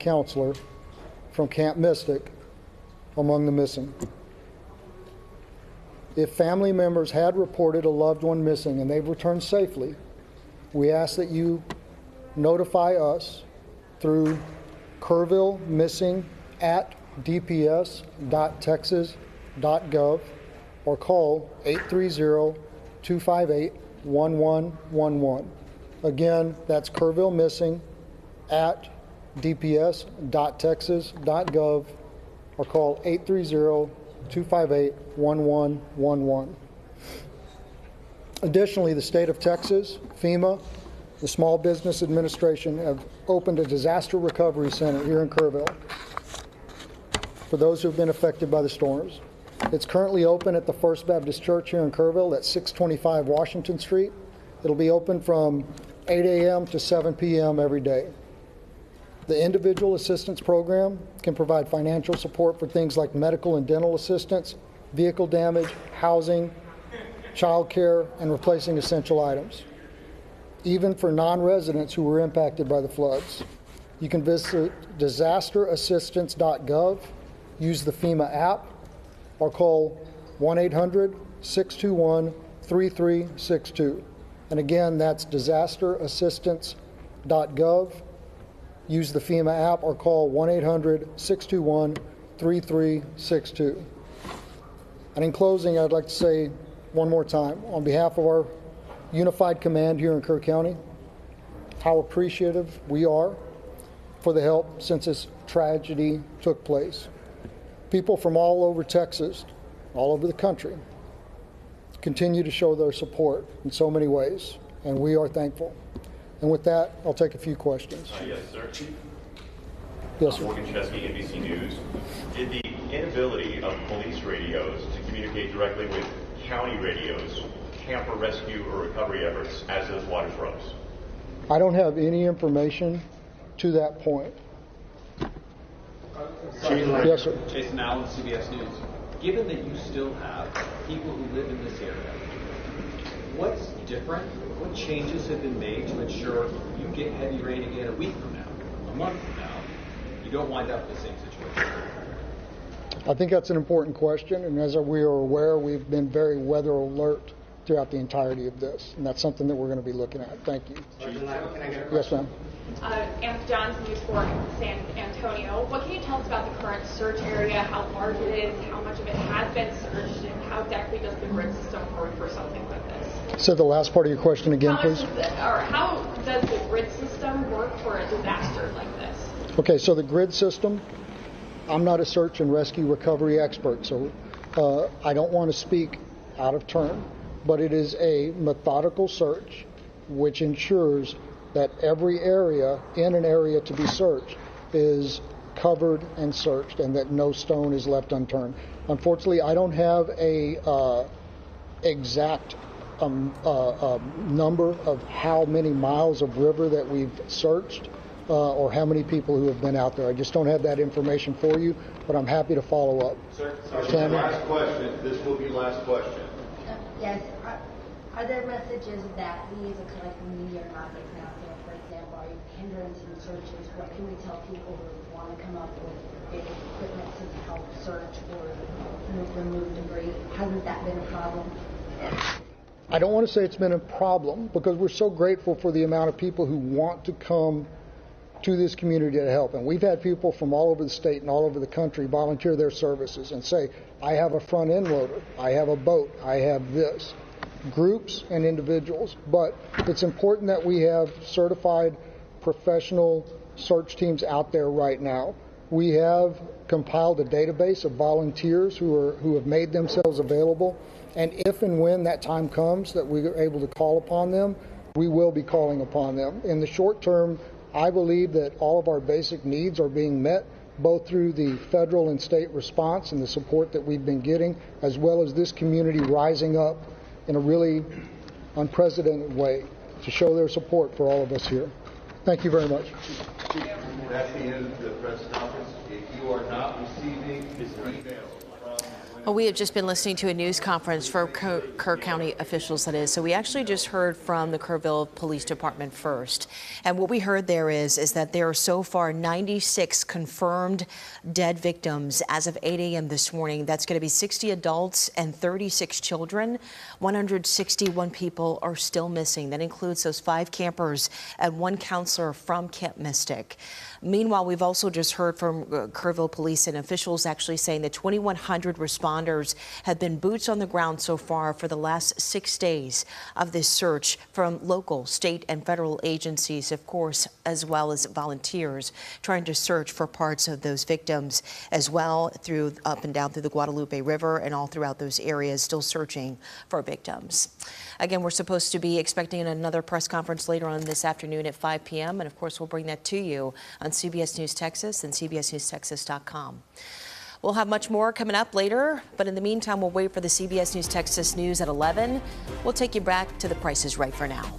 counselor from Camp Mystic among the missing. If family members had reported a loved one missing and they've returned safely, we ask that you notify us through kerrvillemissing@dps.texas.gov or call 830-258-1111. Again, that's kerrvillemissing@dps.texas.gov or call 830-258-1111. Additionally, the state of Texas, FEMA, the Small Business Administration have opened a disaster recovery center here in Kerrville for those who have been affected by the storms. It's currently open at the First Baptist Church here in Kerrville at 625 Washington Street. It'll be open from 8 a.m. to 7 p.m. every day. The Individual Assistance Program can provide financial support for things like medical and dental assistance, vehicle damage, housing, child care, and replacing essential items, even for non-residents who were impacted by the floods. You can visit disasterassistance.gov, use the FEMA app, or call 1-800-621-3362. And again, that's disasterassistance.gov. Use the FEMA app or call 1-800-621-3362. And in closing, I'd like to say one more time, on behalf of our unified command here in Kerr County, how appreciative we are for the help since this tragedy took place. People from all over Texas, all over the country, continue to show their support in so many ways, and we are thankful. And with that, I'll take a few questions. Yes, sir. Yes, sir. Morgan Chesky, NBC News. Did the inability of police radios to communicate directly with county radios hamper rescue or recovery efforts as those waters rose? I don't have any information to that point. Yes, sir. Jason Allen, CBS News. Given that you still have people who live in this area, what's different? What changes have been made to ensure you get heavy rain again a week from now, a month from now, you don't wind up in the same situation? I think that's an important question, and as we are aware, we've been very weather alert throughout the entirety of this, and that's something that we're going to be looking at. Thank you. Yes, ma'am. Anth Johnson, News 4, San Antonio. What can you tell us about the current search area, how large it is, how much of it has been searched, and how exactly does the grid system work for something like this? So the last part of your question again, please. How does the grid system work for a disaster like this? Okay, so the grid system, I'm not a search and rescue recovery expert, so I don't want to speak out of turn, but it is a methodical search which ensures that every area in an area to be searched is covered and searched and that no stone is left unturned. Unfortunately, I don't have a exact number of how many miles of river that we've searched or how many people who have been out there. I just don't have that information for you, but I'm happy to follow up. Sir, last question. This will be last question. Yes. Are there messages that we as a collective media are not getting out there? For example, are you hindrance in searches? What can we tell people who want to come up with big equipment to help search or remove debris? Hasn't that been a problem? I don't want to say it's been a problem because we're so grateful for the amount of people who want to come to this community to help. And we've had people from all over the state and all over the country volunteer their services and say, I have a front end loader, I have a boat, I have this. Groups and individuals, but it's important that we have certified professional search teams out there right now. We have compiled a database of volunteers who have made themselves available, and if and when that time comes that we are able to call upon them, we will be calling upon them. In the short term, I believe that all of our basic needs are being met, both through the federal and state response and the support that we've been getting, as well as this community rising up in a really unprecedented way to show their support for all of us here. Thank you very much. That's the end of the press conference. If you are not receiving this email from Well, we have just been listening to a news conference for Kerr County officials, that is. So we actually just heard from the Kerrville Police Department first. And what we heard there is that there are so far 96 confirmed dead victims as of 8 a.m. this morning. That's going to be 60 adults and 36 children. 161 people are still missing. That includes those 5 campers and 1 counselor from Camp Mystic. Meanwhile, we've also just heard from Kerrville police and officials actually saying that 2,100 responders have been boots on the ground so far for the last 6 days of this search from local, state, and federal agencies, of course, as well as volunteers trying to search for parts of those victims as well, through up and down through the Guadalupe River and all throughout those areas, still searching for victims. Again, we're supposed to be expecting another press conference later on this afternoon at 5 p.m. And of course, we'll bring that to you on CBS News Texas and CBSNewsTexas.com. We'll have much more coming up later, but in the meantime, we'll wait for the CBS News Texas news at 11. We'll take you back to The Price is Right for now.